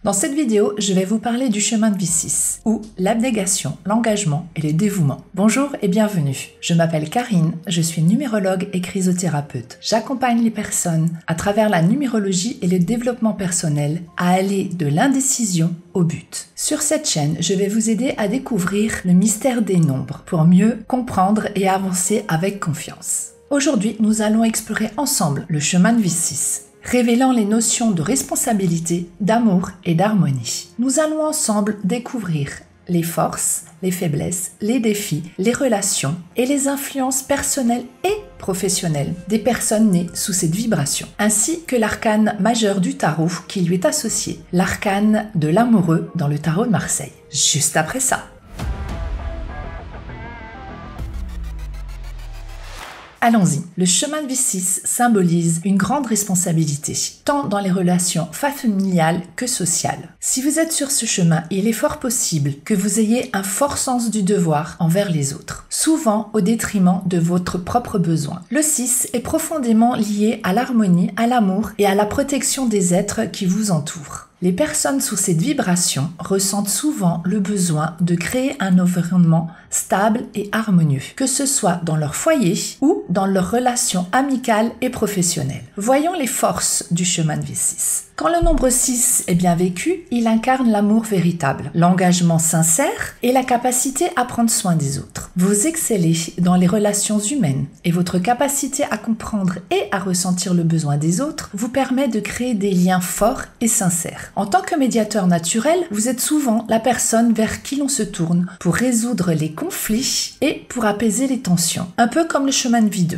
Dans cette vidéo, je vais vous parler du chemin de vie 6, ou l'abnégation, l'engagement et le dévouement. Bonjour et bienvenue. Je m'appelle Karine, je suis numérologue et chrysothérapeute. J'accompagne les personnes à travers la numérologie et le développement personnel à aller de l'indécision au but. Sur cette chaîne, je vais vous aider à découvrir le mystère des nombres pour mieux comprendre et avancer avec confiance. Aujourd'hui, nous allons explorer ensemble le chemin de vie 6. Révélant les notions de responsabilité, d'amour et d'harmonie. Nous allons ensemble découvrir les forces, les faiblesses, les défis, les relations et les influences personnelles et professionnelles des personnes nées sous cette vibration, ainsi que l'arcane majeur du tarot qui lui est associé, l'arcane de l'amoureux dans le tarot de Marseille. Juste après ça. Allons-y. Le chemin de vie 6 symbolise une grande responsabilité, tant dans les relations familiales que sociales. Si vous êtes sur ce chemin, il est fort possible que vous ayez un fort sens du devoir envers les autres, souvent au détriment de votre propre besoin. Le 6 est profondément lié à l'harmonie, à l'amour et à la protection des êtres qui vous entourent. Les personnes sous cette vibration ressentent souvent le besoin de créer un environnement stable et harmonieux, que ce soit dans leur foyer ou dans leurs relations amicales et professionnelles. Voyons les forces du chemin de vie 6. Quand le nombre 6 est bien vécu, il incarne l'amour véritable, l'engagement sincère et la capacité à prendre soin des autres. Vous excellez dans les relations humaines et votre capacité à comprendre et à ressentir le besoin des autres vous permet de créer des liens forts et sincères. En tant que médiateur naturel, vous êtes souvent la personne vers qui l'on se tourne pour résoudre les conflits et pour apaiser les tensions, un peu comme le chemin de vie 2.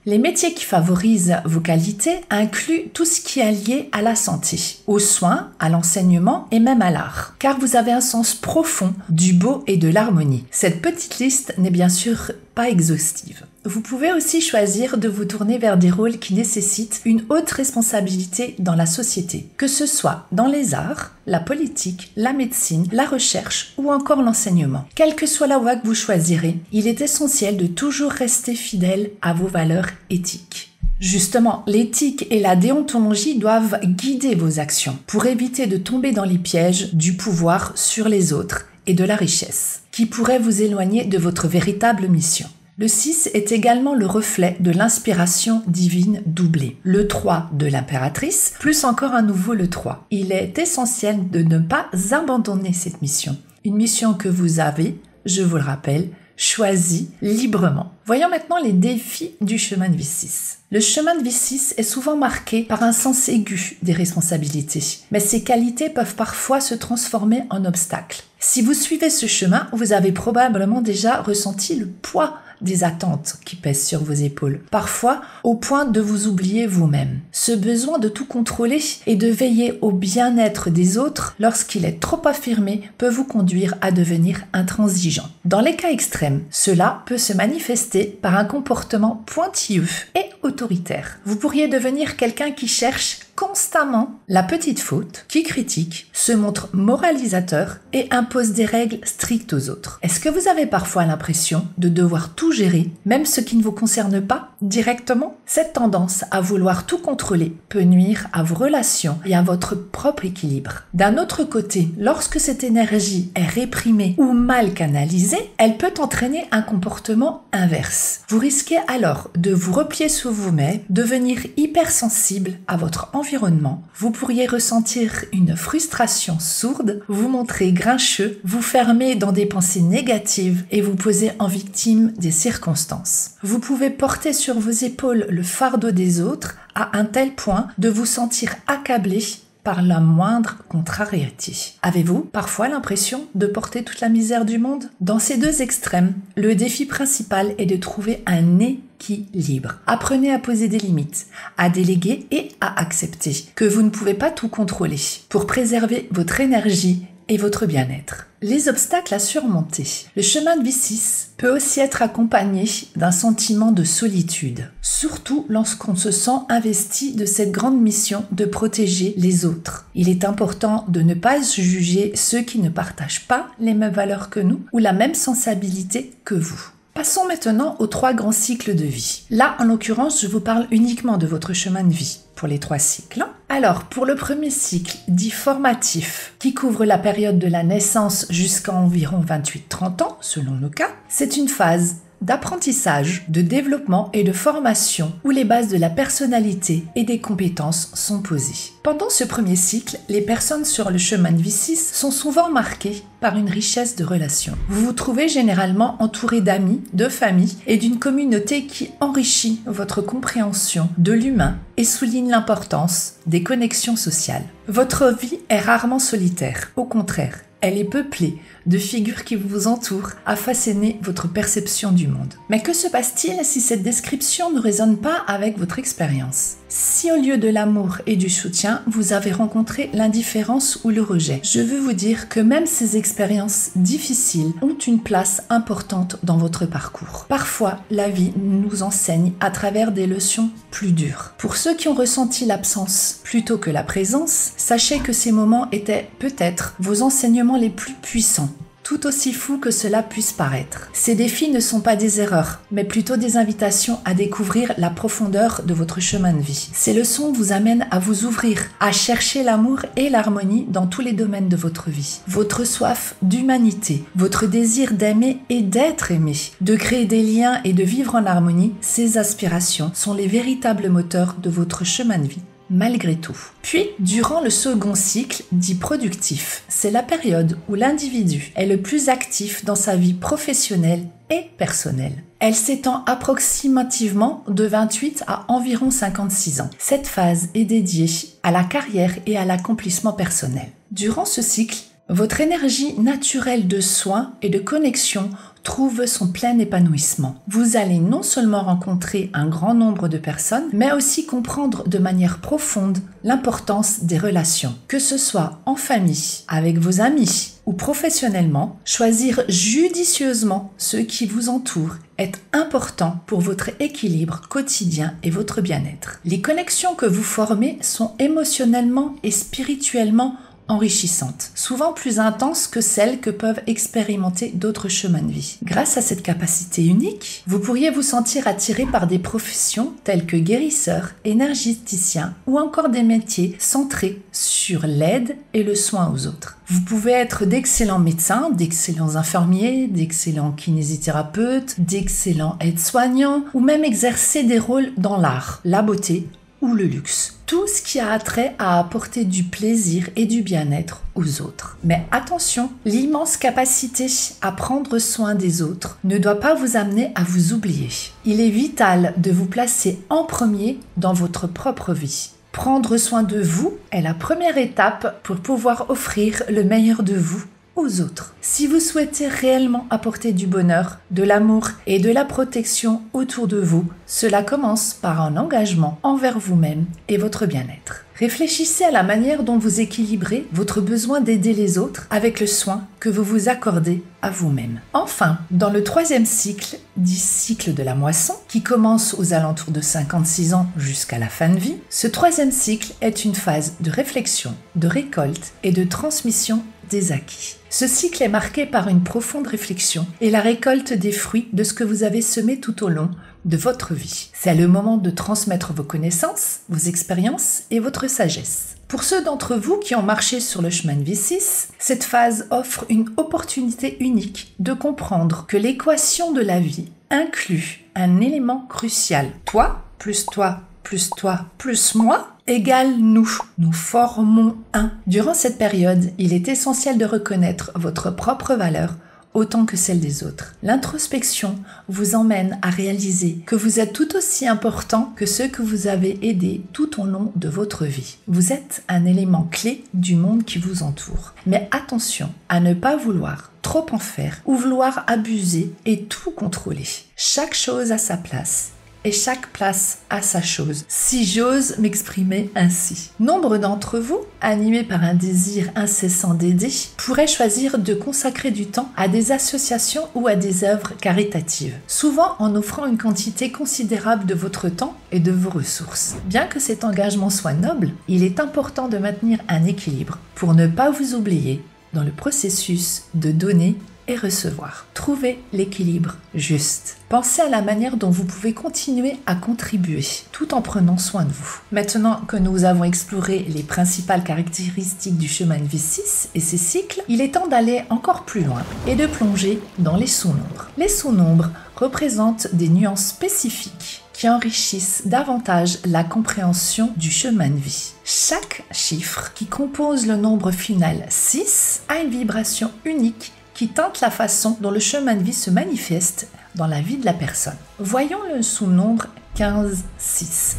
Les métiers qui favorisent vos qualités incluent tout ce qui est lié à la santé, aux soins, à l'enseignement et même à l'art, car vous avez un sens profond du beau et de l'harmonie. Cette petite liste n'est bien sûr pas exhaustive. Vous pouvez aussi choisir de vous tourner vers des rôles qui nécessitent une haute responsabilité dans la société, que ce soit dans les arts, la politique, la médecine, la recherche ou encore l'enseignement. Quelle que soit la voie que vous choisirez, il est essentiel de toujours rester fidèle à vos valeurs éthiques. Justement, l'éthique et la déontologie doivent guider vos actions pour éviter de tomber dans les pièges du pouvoir sur les autres et de la richesse, qui pourraient vous éloigner de votre véritable mission. Le 6 est également le reflet de l'inspiration divine doublée. Le 3 de l'impératrice, plus encore à nouveau le 3. Il est essentiel de ne pas abandonner cette mission. Une mission que vous avez, je vous le rappelle, choisie librement. Voyons maintenant les défis du chemin de vie 6. Le chemin de vie 6 est souvent marqué par un sens aigu des responsabilités, mais ces qualités peuvent parfois se transformer en obstacles. Si vous suivez ce chemin, vous avez probablement déjà ressenti le poids des attentes qui pèsent sur vos épaules, parfois au point de vous oublier vous-même. Ce besoin de tout contrôler et de veiller au bien-être des autres lorsqu'il est trop affirmé peut vous conduire à devenir intransigeant. Dans les cas extrêmes, cela peut se manifester par un comportement pointilleux et autoritaire. Vous pourriez devenir quelqu'un qui cherche constamment la petite faute, qui critique, se montre moralisateur et impose des règles strictes aux autres. Est-ce que vous avez parfois l'impression de devoir tout gérer, même ce qui ne vous concerne pas directement? Cette tendance à vouloir tout contrôler peut nuire à vos relations et à votre propre équilibre. D'un autre côté, lorsque cette énergie est réprimée ou mal canalisée, elle peut entraîner un comportement inverse. Vous risquez alors de vous replier sur vous-même, devenir hypersensible à votre environnement. Vous pourriez ressentir une frustration sourde, vous montrer grincheux, vous fermer dans des pensées négatives et vous poser en victime des circonstances. Vous pouvez porter sur vos épaules le fardeau des autres à un tel point de vous sentir accablé par la moindre contrariété. Avez-vous parfois l'impression de porter toute la misère du monde? Dans ces deux extrêmes, le défi principal est de trouver un équilibre. Apprenez à poser des limites, à déléguer et à accepter que vous ne pouvez pas tout contrôler pour préserver votre énergie et votre bien-être. Les obstacles à surmonter. Le chemin de vie 6 peut aussi être accompagné d'un sentiment de solitude, surtout lorsqu'on se sent investi de cette grande mission de protéger les autres. Il est important de ne pas juger ceux qui ne partagent pas les mêmes valeurs que nous ou la même sensibilité que vous. Passons maintenant aux 3 grands cycles de vie. Là, en l'occurrence, je vous parle uniquement de votre chemin de vie pour les 3 cycles. Alors, pour le premier cycle, dit formatif, qui couvre la période de la naissance jusqu'à environ 28-30 ans, selon nos cas, c'est une phase d'apprentissage, de développement et de formation où les bases de la personnalité et des compétences sont posées. Pendant ce premier cycle, les personnes sur le chemin de vie 6 sont souvent marquées par une richesse de relations. Vous vous trouvez généralement entouré d'amis, de familles et d'une communauté qui enrichit votre compréhension de l'humain et souligne l'importance des connexions sociales. Votre vie est rarement solitaire, au contraire. Elle est peuplée de figures qui vous entourent à façonner votre perception du monde. Mais que se passe-t-il si cette description ne résonne pas avec votre expérience? Si au lieu de l'amour et du soutien, vous avez rencontré l'indifférence ou le rejet, je veux vous dire que même ces expériences difficiles ont une place importante dans votre parcours. Parfois, la vie nous enseigne à travers des leçons plus dures. Pour ceux qui ont ressenti l'absence plutôt que la présence, sachez que ces moments étaient peut-être vos enseignements les plus puissants. Tout aussi fou que cela puisse paraître. Ces défis ne sont pas des erreurs, mais plutôt des invitations à découvrir la profondeur de votre chemin de vie. Ces leçons vous amènent à vous ouvrir, à chercher l'amour et l'harmonie dans tous les domaines de votre vie. Votre soif d'humanité, votre désir d'aimer et d'être aimé, de créer des liens et de vivre en harmonie, ces aspirations sont les véritables moteurs de votre chemin de vie. Malgré tout. Puis, durant le second cycle, dit productif, c'est la période où l'individu est le plus actif dans sa vie professionnelle et personnelle. Elle s'étend approximativement de 28 à environ 56 ans. Cette phase est dédiée à la carrière et à l'accomplissement personnel. Durant ce cycle, votre énergie naturelle de soin et de connexion trouve son plein épanouissement. Vous allez non seulement rencontrer un grand nombre de personnes, mais aussi comprendre de manière profonde l'importance des relations. Que ce soit en famille, avec vos amis ou professionnellement, choisir judicieusement ceux qui vous entourent est important pour votre équilibre quotidien et votre bien-être. Les connexions que vous formez sont émotionnellement et spirituellement enrichissantes, souvent plus intenses que celles que peuvent expérimenter d'autres chemins de vie. Grâce à cette capacité unique, vous pourriez vous sentir attiré par des professions telles que guérisseur, énergéticien ou encore des métiers centrés sur l'aide et le soin aux autres. Vous pouvez être d'excellents médecins, d'excellents infirmiers, d'excellents kinésithérapeutes, d'excellents aides-soignants ou même exercer des rôles dans l'art, la beauté ou le luxe. Tout ce qui a attrait à apporter du plaisir et du bien-être aux autres. Mais attention, l'immense capacité à prendre soin des autres ne doit pas vous amener à vous oublier. Il est vital de vous placer en premier dans votre propre vie. Prendre soin de vous est la première étape pour pouvoir offrir le meilleur de vous aux autres. Si vous souhaitez réellement apporter du bonheur, de l'amour et de la protection autour de vous, cela commence par un engagement envers vous-même et votre bien-être. Réfléchissez à la manière dont vous équilibrez votre besoin d'aider les autres avec le soin que vous vous accordez à vous-même. Enfin, dans le troisième cycle, dit cycle de la moisson, qui commence aux alentours de 56 ans jusqu'à la fin de vie, ce troisième cycle est une phase de réflexion, de récolte et de transmission des acquis. Ce cycle est marqué par une profonde réflexion et la récolte des fruits de ce que vous avez semé tout au long de votre vie. C'est le moment de transmettre vos connaissances, vos expériences et votre sagesse. Pour ceux d'entre vous qui ont marché sur le chemin de vie 6, cette phase offre une opportunité unique de comprendre que l'équation de la vie inclut un élément crucial. Toi, plus moi, égale nous. Nous formons un. Durant cette période, il est essentiel de reconnaître votre propre valeur autant que celle des autres. L'introspection vous emmène à réaliser que vous êtes tout aussi important que ceux que vous avez aidés tout au long de votre vie. Vous êtes un élément clé du monde qui vous entoure. Mais attention à ne pas vouloir trop en faire ou vouloir abuser et tout contrôler. Chaque chose a sa place. Et chaque place a sa chose, si j'ose m'exprimer ainsi. Nombre d'entre vous, animés par un désir incessant d'aider, pourraient choisir de consacrer du temps à des associations ou à des œuvres caritatives, souvent en offrant une quantité considérable de votre temps et de vos ressources. Bien que cet engagement soit noble, il est important de maintenir un équilibre pour ne pas vous oublier dans le processus de donner et recevoir. Trouvez l'équilibre juste. Pensez à la manière dont vous pouvez continuer à contribuer tout en prenant soin de vous. Maintenant que nous avons exploré les principales caractéristiques du chemin de vie 6 et ses cycles, il est temps d'aller encore plus loin et de plonger dans les sous-nombres. Les sous-nombres représentent des nuances spécifiques qui enrichissent davantage la compréhension du chemin de vie. Chaque chiffre qui compose le nombre final 6 a une vibration unique qui teinte la façon dont le chemin de vie se manifeste dans la vie de la personne. Voyons le sous-nombre 15-6.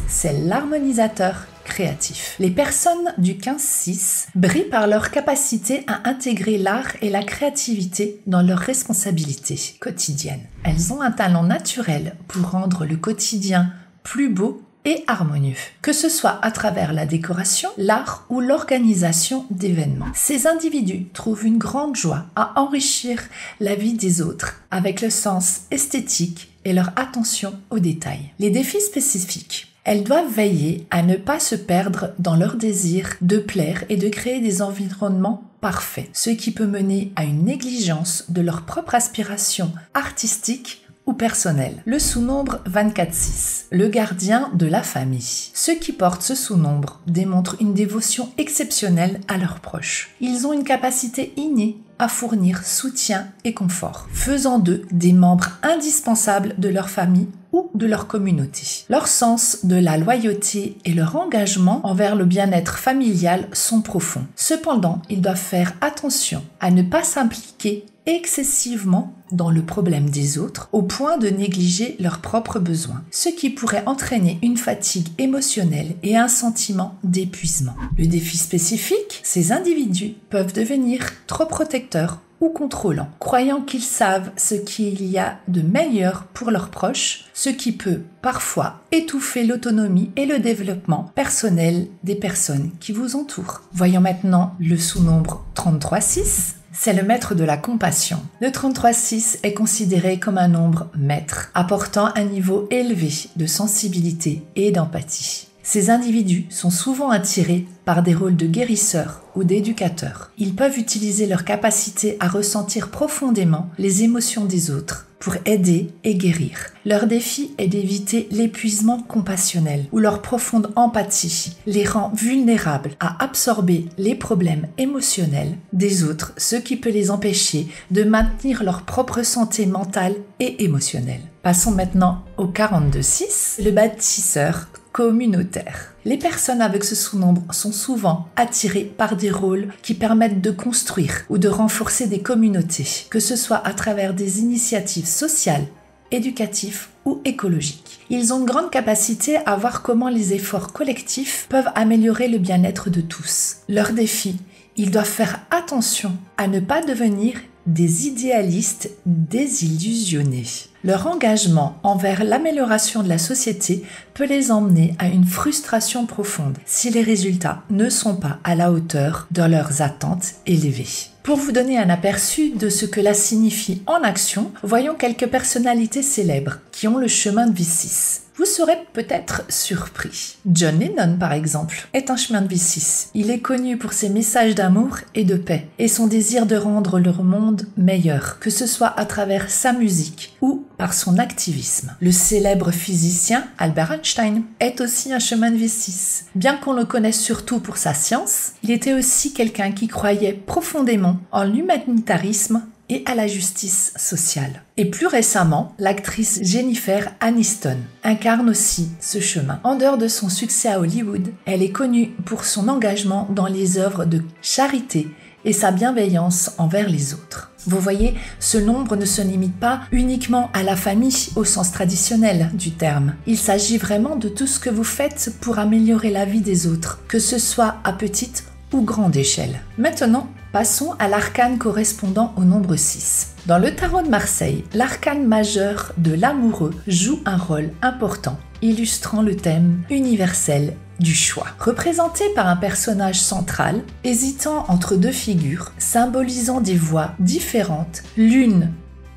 C'est l'harmonisateur créatif. Les personnes du 15-6 brillent par leur capacité à intégrer l'art et la créativité dans leurs responsabilités quotidiennes. Elles ont un talent naturel pour rendre le quotidien plus beau et harmonieux, que ce soit à travers la décoration, l'art ou l'organisation d'événements. Ces individus trouvent une grande joie à enrichir la vie des autres avec le sens esthétique et leur attention aux détails. Les défis spécifiques. Elles doivent veiller à ne pas se perdre dans leur désir de plaire et de créer des environnements parfaits, ce qui peut mener à une négligence de leur propre aspiration artistique ou personnel. Le sous-nombre 24-6, le gardien de la famille. Ceux qui portent ce sous-nombre démontrent une dévotion exceptionnelle à leurs proches. Ils ont une capacité innée à fournir soutien et confort, faisant d'eux des membres indispensables de leur famille ou de leur communauté. Leur sens de la loyauté et leur engagement envers le bien-être familial sont profonds. Cependant, ils doivent faire attention à ne pas s'impliquer excessivement dans le problème des autres au point de négliger leurs propres besoins, ce qui pourrait entraîner une fatigue émotionnelle et un sentiment d'épuisement. Le défi spécifique, ces individus peuvent devenir trop protecteurs ou contrôlants, croyant qu'ils savent ce qu'il y a de meilleur pour leurs proches, ce qui peut parfois étouffer l'autonomie et le développement personnel des personnes qui vous entourent. Voyons maintenant le sous-nombre 33-6. C'est le maître de la compassion. Le 33-6 est considéré comme un nombre maître, apportant un niveau élevé de sensibilité et d'empathie. Ces individus sont souvent attirés par des rôles de guérisseurs ou d'éducateurs. Ils peuvent utiliser leur capacité à ressentir profondément les émotions des autres pour aider et guérir. Leur défi est d'éviter l'épuisement compassionnel ou leur profonde empathie les rend vulnérables à absorber les problèmes émotionnels des autres, ce qui peut les empêcher de maintenir leur propre santé mentale et émotionnelle. Passons maintenant au 42-6, le bâtisseur communautaire. Les personnes avec ce sous-nombre sont souvent attirées par des rôles qui permettent de construire ou de renforcer des communautés, que ce soit à travers des initiatives sociales, éducatives ou écologiques. Ils ont une grande capacité à voir comment les efforts collectifs peuvent améliorer le bien-être de tous. Leur défi, ils doivent faire attention à ne pas devenir des idéalistes désillusionnés. Leur engagement envers l'amélioration de la société peut les emmener à une frustration profonde si les résultats ne sont pas à la hauteur de leurs attentes élevées. Pour vous donner un aperçu de ce que cela signifie en action, voyons quelques personnalités célèbres qui ont le chemin de vie 6. Vous serez peut-être surpris. John Lennon, par exemple, est un chemin de vie 6. Il est connu pour ses messages d'amour et de paix et son désir de rendre le monde meilleur, que ce soit à travers sa musique ou par son activisme. Le célèbre physicien Albert Einstein est aussi un chemin de vie 6. Bien qu'on le connaisse surtout pour sa science, il était aussi quelqu'un qui croyait profondément en l'humanitarisme et à la justice sociale. Et plus récemment, l'actrice Jennifer Aniston incarne aussi ce chemin. En dehors de son succès à Hollywood, elle est connue pour son engagement dans les œuvres de charité et sa bienveillance envers les autres. Vous voyez, ce nombre ne se limite pas uniquement à la famille au sens traditionnel du terme. Il s'agit vraiment de tout ce que vous faites pour améliorer la vie des autres, que ce soit à petite ou grande échelle. Maintenant, passons à l'arcane correspondant au nombre 6. Dans le tarot de Marseille, l'arcane majeur de l'amoureux joue un rôle important, illustrant le thème universel du choix. Représenté par un personnage central, hésitant entre deux figures, symbolisant des voies différentes, l'une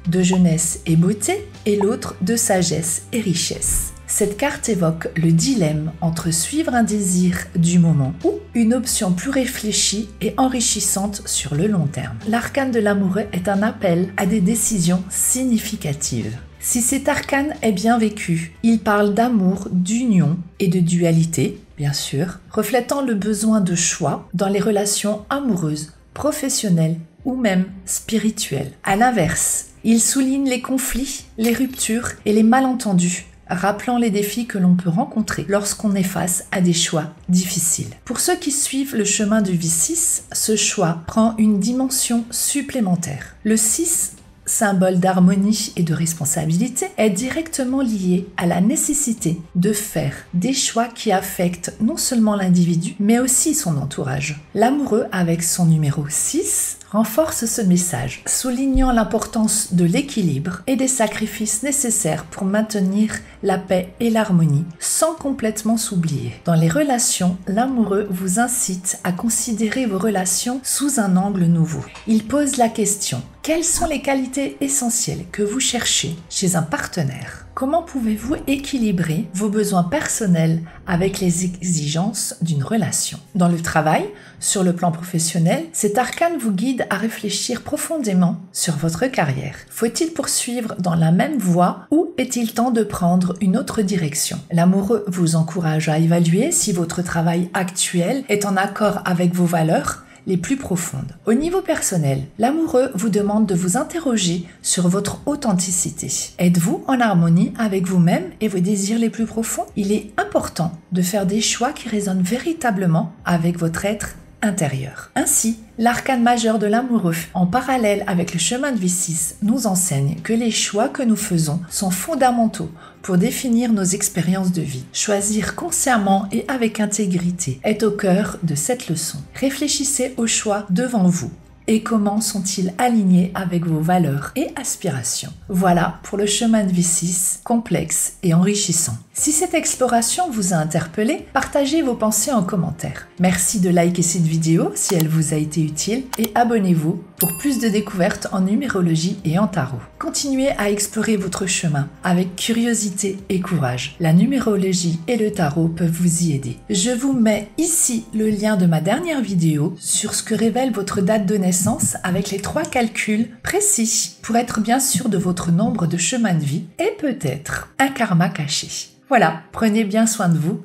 de jeunesse et beauté et l'autre de sagesse et richesse. Cette carte évoque le dilemme entre suivre un désir du moment ou une option plus réfléchie et enrichissante sur le long terme. L'arcane de l'amoureux est un appel à des décisions significatives. Si cet arcane est bien vécu, il parle d'amour, d'union et de dualité, bien sûr, reflétant le besoin de choix dans les relations amoureuses, professionnelles ou même spirituelles. À l'inverse, il souligne les conflits, les ruptures et les malentendus, rappelant les défis que l'on peut rencontrer lorsqu'on est face à des choix difficiles. Pour ceux qui suivent le chemin du V6, ce choix prend une dimension supplémentaire. Le 6, symbole d'harmonie et de responsabilité, est directement lié à la nécessité de faire des choix qui affectent non seulement l'individu, mais aussi son entourage. L'amoureux, avec son numéro 6, renforce ce message, soulignant l'importance de l'équilibre et des sacrifices nécessaires pour maintenir la paix et l'harmonie, sans complètement s'oublier. Dans les relations, l'amoureux vous incite à considérer vos relations sous un angle nouveau. Il pose la question: quelles sont les qualités essentielles que vous cherchez chez un partenaire ? Comment pouvez-vous équilibrer vos besoins personnels avec les exigences d'une relation ? Dans le travail, sur le plan professionnel, cet arcane vous guide à réfléchir profondément sur votre carrière. Faut-il poursuivre dans la même voie ou est-il temps de prendre une autre direction ? L'amoureux vous encourage à évaluer si votre travail actuel est en accord avec vos valeurs les plus profondes. Au niveau personnel, l'amoureux vous demande de vous interroger sur votre authenticité. Êtes-vous en harmonie avec vous-même et vos désirs les plus profonds ? Il est important de faire des choix qui résonnent véritablement avec votre être intérieur. Ainsi, l'arcane majeur de l'amoureux, en parallèle avec le chemin de V6, nous enseigne que les choix que nous faisons sont fondamentaux pour définir nos expériences de vie. Choisir consciemment et avec intégrité est au cœur de cette leçon. Réfléchissez aux choix devant vous et comment sont-ils alignés avec vos valeurs et aspirations. Voilà pour le chemin de V6, complexe et enrichissant. Si cette exploration vous a interpellé, partagez vos pensées en commentaire. Merci de liker cette vidéo si elle vous a été utile et abonnez-vous pour plus de découvertes en numérologie et en tarot. Continuez à explorer votre chemin avec curiosité et courage. La numérologie et le tarot peuvent vous y aider. Je vous mets ici le lien de ma dernière vidéo sur ce que révèle votre date de naissance avec les 3 calculs précis pour être bien sûr de votre nombre de chemins de vie et peut-être un karma caché. Voilà, prenez bien soin de vous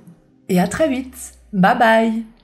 et à très vite. Bye bye!